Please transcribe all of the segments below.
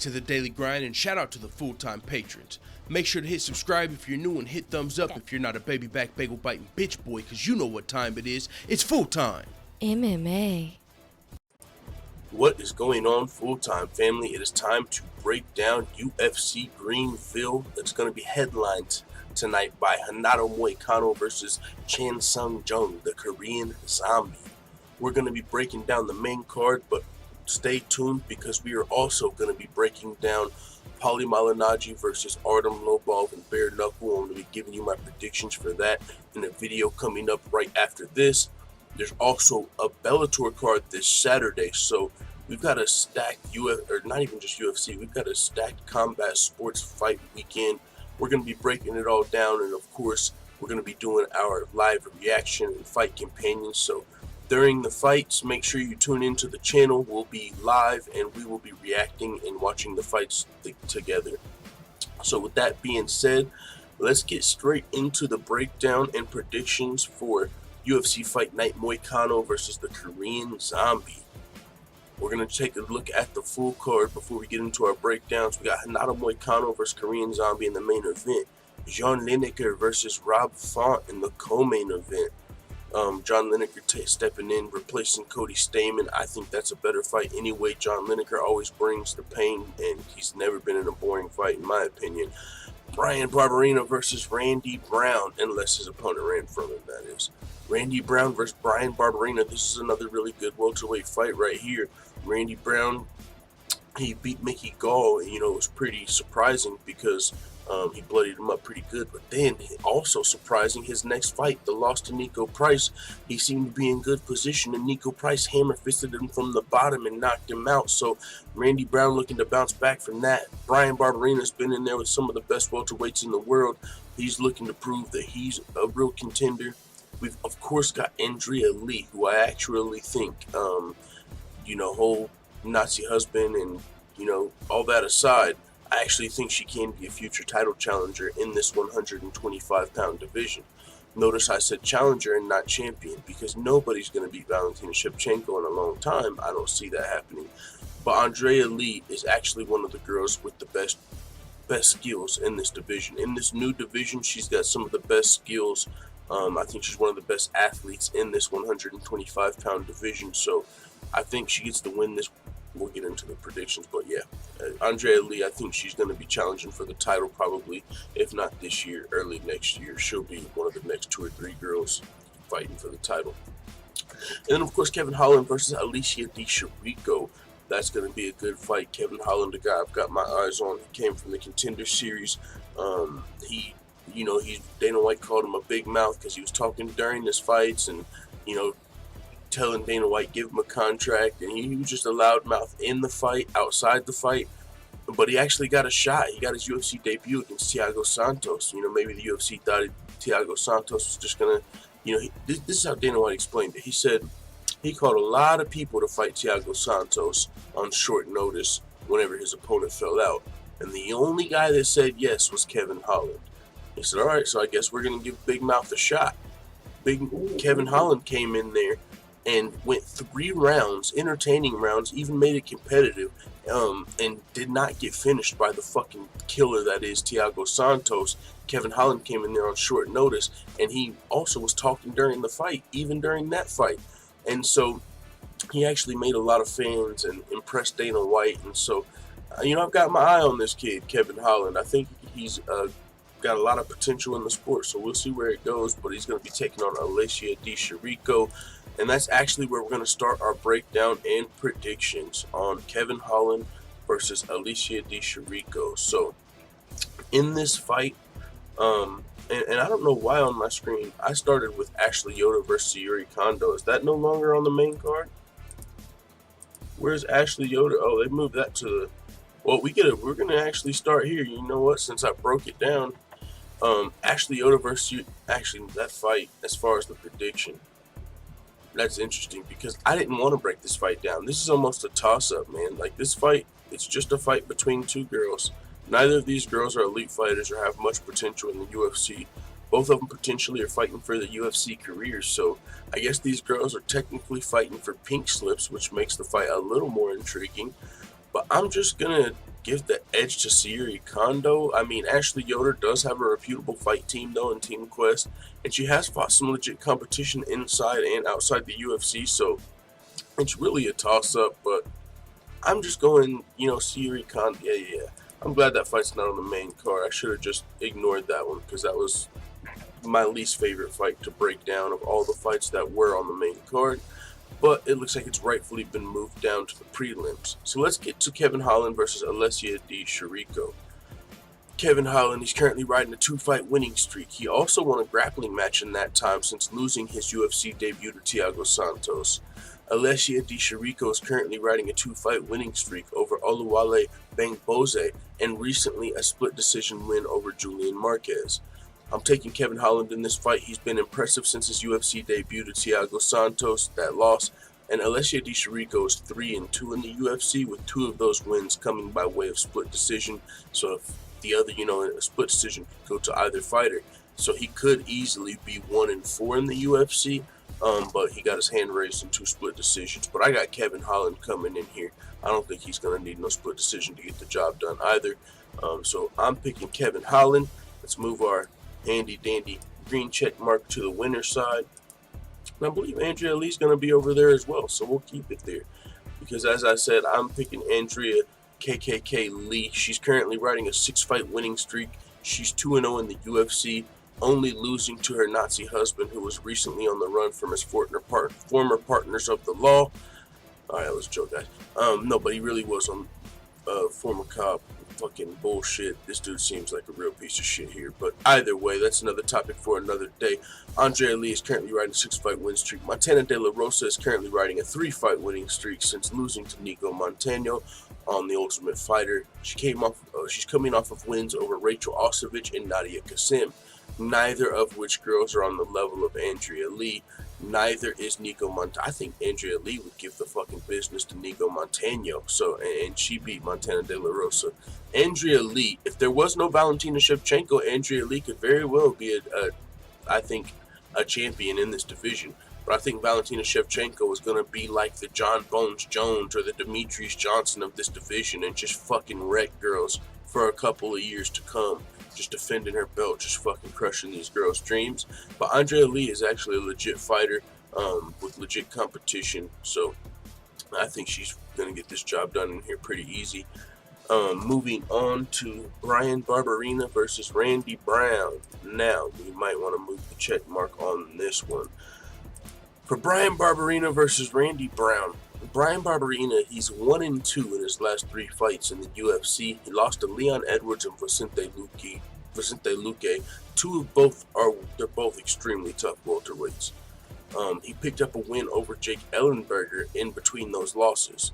to the Daily Grind, and shout out to the full-time patrons. Make sure to hit subscribe if you're new and hit thumbs up if you're not a baby back bagel biting bitch boy, cause you know what time it is. It's full time. MMA. What is going on, full-time family? It is time to break down UFC Greenville. It's going to be headlined tonight by Renato Moicano versus Chan Sung Jung, the Korean Zombie. We're going to be breaking down the main card, but stay tuned because we are also going to be breaking down Paulie Malignaggi versus Artem Lobov and Bare Knuckle. I'm going to be giving you my predictions for that in a video coming up right after this. There's also a Bellator card this Saturday, so we've got a stacked not even just UFC, we've got a stacked combat sports fight weekend. We're going to be breaking it all down, and of course, we're going to be doing our live reaction and fight companions. So during the fights, make sure you tune into the channel. We'll be live, and we will be reacting and watching the fights together. So with that being said, let's get straight into the breakdown and predictions for UFC Fight Night Moicano versus the Korean Zombie. We're going to take a look at the full card before we get into our breakdowns. We got Renato Moicano versus Korean Zombie in the main event. John Lineker versus Rob Font in the co-main event. John Lineker stepping in, replacing Cody Stamann. I think that's a better fight anyway. John Lineker always brings the pain, and he's never been in a boring fight, in my opinion. Bryan Barbarina versus Randy Brown, unless his opponent ran from him, that is. Randy Brown versus Bryan Barbarina. This is another really good welterweight fight right here. Randy Brown, he beat Mickey Gall, and, it was pretty surprising because he bloodied him up pretty good. But then, also surprising, his next fight, the loss to Nico Price, he seemed to be in good position, and Nico Price hammer-fisted him from the bottom and knocked him out. So Randy Brown looking to bounce back from that. Bryan Barbarina's been in there with some of the best welterweights in the world. He's looking to prove that he's a real contender. We've, of course, got Andrea Lee, who I actually think, whole Nazi husband and, all that aside, I actually think she can be a future title challenger in this 125-pound division. Notice I said challenger and not champion because nobody's going to beat Valentina Shevchenko in a long time. I don't see that happening. But Andrea Lee is actually one of the girls with the best skills in this division. In this new division, she's got some of the best skills. I think she's one of the best athletes in this 125-pound division. So I think she gets to win this. We'll get into the predictions, but yeah, Andrea Lee, I think she's going to be challenging for the title probably, if not this year, early next year. She'll be one of the next 2 or 3 girls fighting for the title. And then, of course, Kevin Holland versus Alicia Di Chirico. That's going to be a good fight. Kevin Holland, the guy I've got my eyes on, he came from the Contender Series. Dana White called him a big mouth because he was talking during his fights and, telling Dana White, give him a contract, and he was just a loudmouth in the fight, outside the fight, but he actually got a shot. He got his UFC debut against Thiago Santos. Maybe the UFC thought Thiago Santos was just gonna, this is how Dana White explained it. He said he called a lot of people to fight Thiago Santos on short notice whenever his opponent fell out, and the only guy that said yes was Kevin Holland. He said, all right, so I guess we're gonna give Big Mouth a shot. Kevin Holland came in there and went 3 rounds, entertaining rounds, even made it competitive, and did not get finished by the fucking killer that is Thiago Santos. Kevin Holland came in there on short notice, and he also was talking during the fight, even during that fight. And so he actually made a lot of fans and impressed Dana White. And so, I've got my eye on this kid, Kevin Holland. I think he's got a lot of potential in the sport, so we'll see where it goes. But he's going to be taking on Alicia Di Chirico. And that's actually where we're going to start our breakdown and predictions on Kevin Holland versus Alicia Di Chirico. So, in this fight, and I don't know why on my screen, I started with Ashley Yoda versus Yuri Kondo. Is that no longer on the main card? Where's Ashley Yoda? Oh, they moved that to the... Well, we're going to actually start here. You know what? Since I broke it down, Ashley Yoda versus... Actually, that fight, as far as the prediction... That's interesting because I didn't want to break this fight down. This is almost a toss-up, man. Like, this fight, it's just a fight between 2 girls. Neither of these girls are elite fighters or have much potential in the UFC. Both of them potentially are fighting for the UFC careers, so I guess these girls are technically fighting for pink slips, which makes the fight a little more intriguing. but I'm just gonna give the edge to Sayuri Kondo. I mean, Ashley Yoder does have a reputable fight team though in Team Quest, and she has fought some legit competition inside and outside the UFC, so it's really a toss-up. But I'm just going, Sayuri Kondo. Yeah. I'm glad that fight's not on the main card. I should have just ignored that one because that was my least favorite fight to break down of all the fights that were on the main card. But it looks like it's rightfully been moved down to the prelims. So let's get to Kevin Holland versus Alessia Di Chirico. Kevin Holland, he's currently riding a 2-fight winning streak. He also won a grappling match in that time since losing his UFC debut to Thiago Santos. Alessia Di Chirico is currently riding a 2-fight winning streak over Oluwale Bangbose and recently a split decision win over Julian Marquez. I'm taking Kevin Holland in this fight. He's been impressive since his UFC debut to Thiago Santos, that loss, and Alessia Di Chirico is 3-2 in the UFC, with 2 of those wins coming by way of split decision. So if the other, a split decision could go to either fighter. So he could easily be 1-4 in the UFC, but he got his hand raised in 2 split decisions. But I got Kevin Holland coming in here. I don't think he's going to need no split decision to get the job done either. So I'm picking Kevin Holland. Let's move our handy dandy green check mark to the winner's side. And I believe Andrea Lee's going to be over there as well, so we'll keep it there. Because as I said, I'm picking Andrea KKK Lee. She's currently riding a 6-fight winning streak. She's 2-0 in the UFC, only losing to her Nazi husband, who was recently on the run from his former partners of the law. Alright, that was a joke, guys. No, but he really was on former cop. Fucking bullshit. This dude seems like a real piece of shit here. But either way, that's another topic for another day. Andrea Lee is currently riding a 6-fight win streak. Montana De La Rosa is currently riding a 3-fight winning streak since losing to Nico Montano on The Ultimate Fighter. She's coming off of wins over Rachel Osovich and Nadia Kasim, neither of which girls are on the level of Andrea Lee. Neither is Nico Montano. I think Andrea Lee would give the fucking business to Nico Montano. So, and she beat Montana De La Rosa. Andrea Lee, if there was no Valentina Shevchenko, Andrea Lee could very well be a champion in this division. But I think Valentina Shevchenko is going to be like the John Bones Jones or the Demetrius Johnson of this division and just fucking wreck girls for a couple of years to come. Just defending her belt, just fucking crushing these girls' dreams. But Andrea Lee is actually a legit fighter with legit competition. So I think she's going to get this job done in here pretty easy. Moving on to Bryan Barbarina versus Randy Brown. Now, we might want to move the check mark on this one. For Bryan Barbarina versus Randy Brown, Bryan Barbarina, he's 1-2 in his last 3 fights in the UFC. He lost to Leon Edwards and Vicente Luque. They're both extremely tough welterweights. He picked up a win over Jake Ellenberger in between those losses.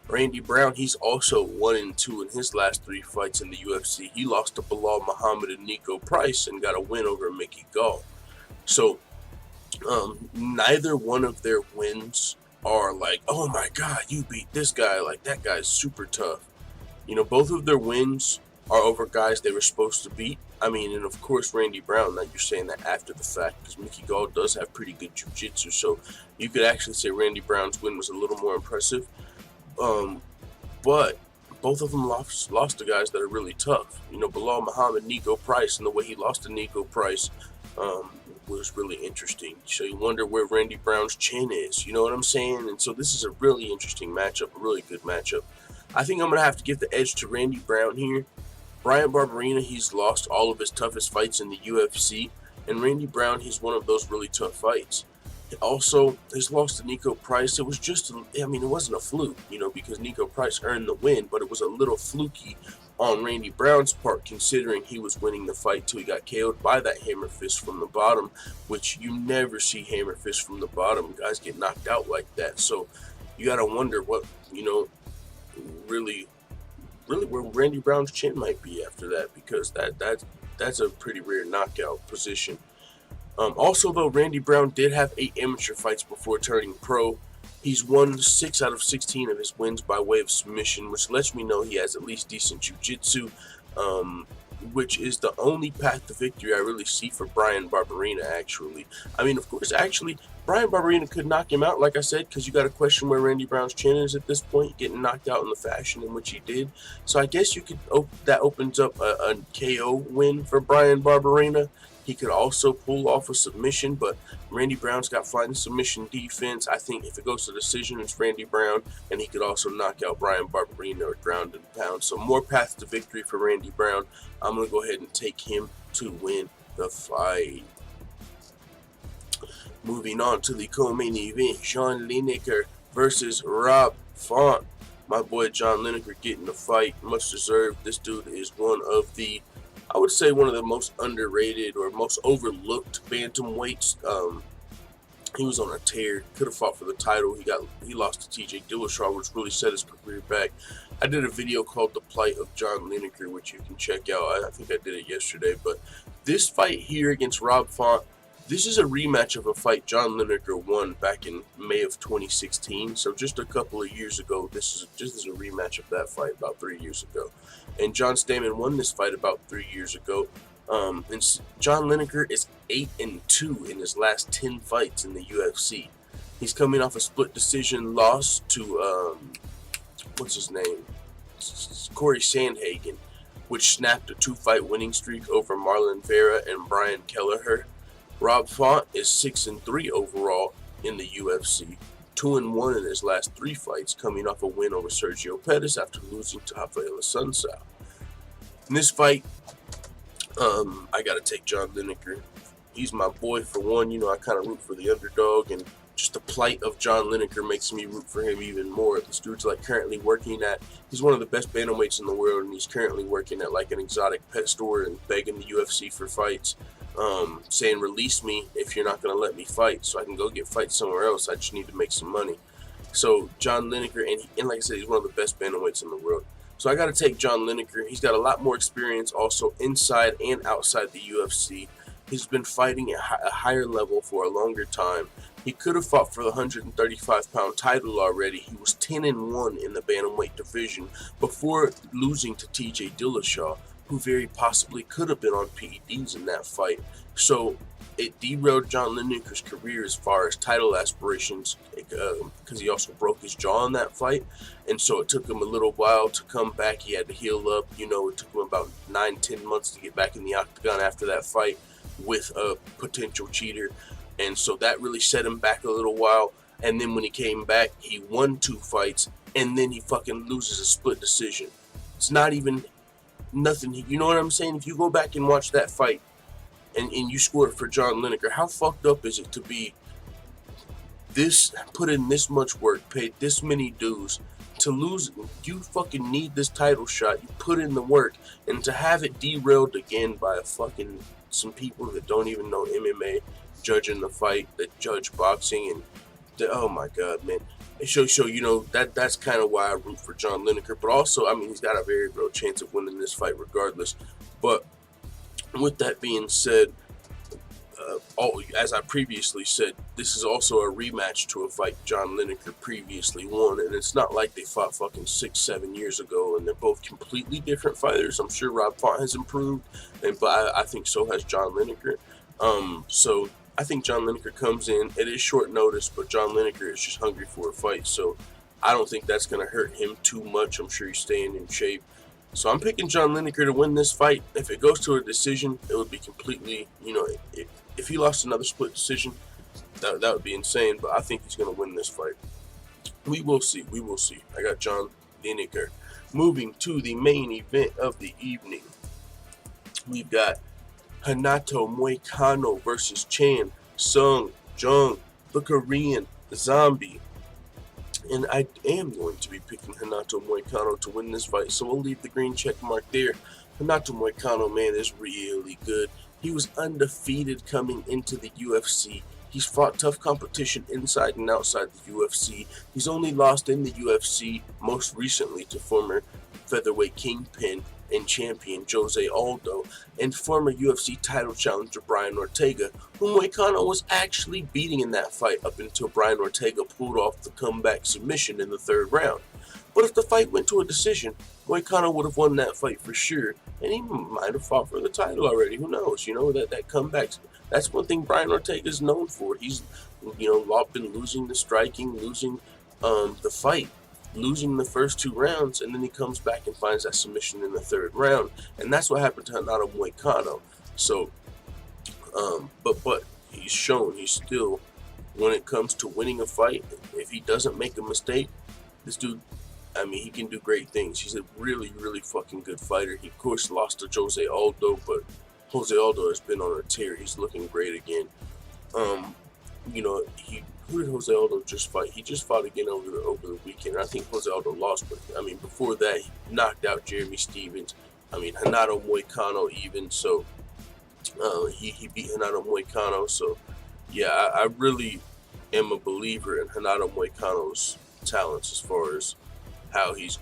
Randy Brown, he's also 1-2 in his last 3 fights in the UFC. He lost to Bilal Muhammad and Nico Price and got a win over Mickey Gall. So, neither one of their wins are like, oh my god, you beat this guy, like that guy's super tough. Both of their wins are over guys they were supposed to beat. I mean, and of course Randy Brown, now you're saying that after the fact, because Mickey Gall does have pretty good jiu-jitsu, so you could actually say Randy Brown's win was a little more impressive. But both of them lost to guys that are really tough. Bilal Muhammad, Nico Price, and the way he lost to Nico Price was really interesting. So you wonder where Randy Brown's chin is, you know what I'm saying? And so this is a really interesting matchup, a really good matchup. I think I'm going to have to give the edge to Randy Brown here. Bryan Barbarina, he's lost all of his toughest fights in the UFC, and Randy Brown, he's one of those really tough fights. Also, his loss to Nico Price, it was it wasn't a fluke, because Nico Price earned the win, but it was a little fluky on Randy Brown's part, considering he was winning the fight till he got KO'd by that hammer fist from the bottom, which you never see hammer fist from the bottom. Guys get knocked out like that. So you got to wonder what, really where Randy Brown's chin might be after that, because that's a pretty rare knockout position. Also, though, Randy Brown did have 8 amateur fights before turning pro. He's won 6 out of 16 of his wins by way of submission, which lets me know he has at least decent jiu-jitsu. which is the only path to victory I really see for Brian Barbarina, actually. I mean, of course, actually, Brian Barbarina could knock him out, like I said, because you got to question where Randy Brown's chin is at this point, getting knocked out in the fashion in which he did. So I guess you could that opens up a KO win for Brian Barbarina. He could also pull off a submission, but Randy Brown's got fine submission defense. I think if it goes to decision, it's Randy Brown, and he could also knock out Brian Barbarina or ground and pound. So more path to victory for Randy Brown. I'm going to go ahead and take him to win the fight. Moving on to the co-main event, John Lineker versus Rob Font. My boy John Lineker getting the fight, much deserved. This dude is one of the, I would say, one of the most underrated or most overlooked bantamweights. He was on a tear. Could have fought for the title. He lost to TJ Dillashaw, which really set his career back. I did a video called "The Plight of John Lineker," which you can check out. I think I did it yesterday. But this fight here against Rob Font, this is a rematch of a fight John Lineker won back in May of 2016. So just a couple of years ago. This is a rematch of that fight about 3 years ago. And John Stamen won this fight about 3 years ago. And John Lineker is 8-2 in his last 10 fights in the UFC. He's coming off a split decision loss to what's his name, Corey Sandhagen, which snapped a 2-fight winning streak over Marlon Vera and Brian Kelleher. Rob Font is 6-3 overall in the UFC, 2-1 in his last 3 fights, coming off a win over Sergio Pettis after losing to Rafael Assunção. In this fight, I gotta take John Lineker. He's my boy for one. You know, I kind of root for the underdog, and just the plight of John Lineker makes me root for him even more. This dude's like currently working at, he's one of the best bantamweights in the world, and he's currently working at like an exotic pet store and begging the UFC for fights, saying release me if you're not gonna let me fight, so I can go get fights somewhere else. I just need to make some money. So John Lineker, and like I said, he's one of the best bantamweights in the world. So I got to take John Lineker. He's got a lot more experience also inside and outside the UFC. He's been fighting at a higher level for a longer time. He could have fought for the 135-pound title already. He was 10-1 in the bantamweight division before losing to TJ Dillashaw, who very possibly could have been on PEDs in that fight. So it derailed John Lineker's career as far as title aspirations, because he also broke his jaw in that fight, and so it took him a little while to come back. He had to heal up. You know, it took him about 9-10 months to get back in the octagon after that fight with a potential cheater, and so that really set him back a little while. And then when he came back, he won 2 fights, and then he fucking loses a split decision. It's not even nothing. You know what I'm saying? If you go back and watch that fight, and you scored for John Lineker, how fucked up is it to be this, put in this much work, paid this many dues, to lose? You fucking need this title shot. You put in the work, and to have it derailed again by some people that don't even know MMA judging the fight, that judge boxing, and oh my god, man. So you know, that's kind of why I root for John Lineker. But also, I mean, he's got a very real chance of winning this fight regardless. But with that being said, as I previously said, this is also a rematch to a fight John Lineker previously won, and it's not like they fought fucking 6-7 years ago, and they're both completely different fighters. I'm sure Rob Font has improved, but I think so has John Lineker. So I think John Lineker comes in. It is short notice, but John Lineker is just hungry for a fight, so I don't think that's going to hurt him too much. I'm sure he's staying in shape. So I'm picking John Lineker to win this fight. If it goes to a decision, it would be completely, you know, if he lost another split decision, that would be insane. But I think he's going to win this fight. We will see. We will see. I got John Lineker. Moving to the main event of the evening, we've got Renato Moicano versus Chan Sung Jung, the Korean Zombie. And I am going to be picking Renato Moicano to win this fight, so we'll leave the green check mark there. Renato Moicano, man, is really good. He was undefeated coming into the UFC. He's fought tough competition inside and outside the UFC. He's only lost in the UFC most recently to former featherweight kingpin and champion Jose Aldo and former UFC title challenger Brian Ortega, whom Moicano was actually beating in that fight up until Brian Ortega pulled off the comeback submission in the 3rd round. But if the fight went to a decision, Moicano would have won that fight for sure, and he might have fought for the title already. Who knows? You know, that comeback. That's one thing Brian Ortega is known for. He's, you know, been losing the striking, losing the fight, losing the first 2 rounds, and then he comes back and finds that submission in the 3rd round, and that's what happened to Renato Moicano. So, but he's shown he's still, when it comes to winning a fight, if he doesn't make a mistake, this dude, I mean, he can do great things. He's a really, really fucking good fighter. He, of course, lost to Jose Aldo, but Jose Aldo has been on a tear. He's looking great again. You know, who did Jose Aldo just fight? He just fought again over the weekend. I think Jose Aldo lost, but I mean, before that, he knocked out Jeremy Stevens. I mean, Renato Moicano even. So he beat Renato Moicano. So yeah, I really am a believer in Renato Moicano's talents as far as how he's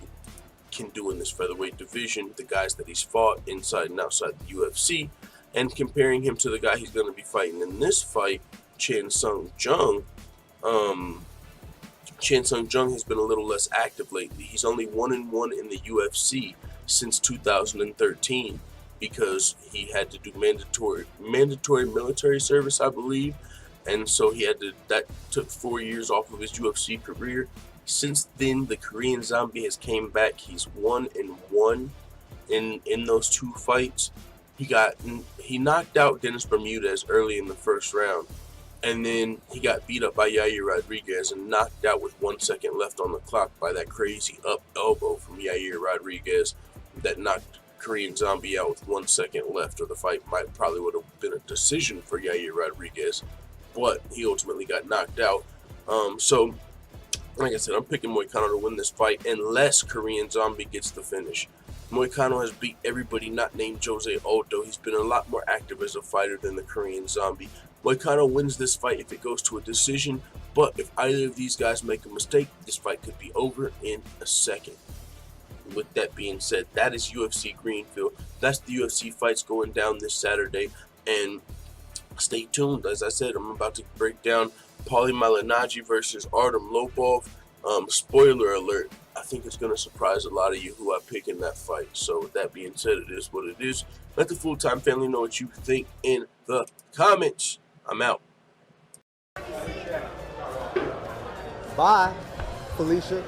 can do in this featherweight division, the guys that he's fought inside and outside the UFC, and comparing him to the guy he's going to be fighting in this fight, Chan Sung Jung. Chan Sung Jung has been a little less active lately. He's only 1-1 in the UFC since 2013 because he had to do mandatory military service, I believe, and so that took 4 years off of his UFC career. Since then, the Korean Zombie has came back. He's 1-1 in those 2 fights. He knocked out Dennis Bermudez early in the 1st round, and then he got beat up by Yair Rodriguez and knocked out with 1 second left on the clock by that crazy up elbow from Yair Rodriguez that knocked Korean Zombie out with 1 second left, or the fight probably would have been a decision for Yair Rodriguez, but he ultimately got knocked out. So like I said, I'm picking Moicano to win this fight unless Korean Zombie gets the finish. Moicano has beat everybody not named Jose Aldo. He's been a lot more active as a fighter than the Korean Zombie. Moicano wins this fight if it goes to a decision, but if either of these guys make a mistake, this fight could be over in a second. With that being said, that is UFC Greenfield. That's the UFC fights going down this Saturday, and stay tuned. As I said, I'm about to break down Paulie Malignaggi versus Artem Lobov. Spoiler alert, I think it's going to surprise a lot of you who I pick in that fight. So with that being said, it is what it is. Let the full-time family know what you think in the comments. I'm out. Bye, Felicia.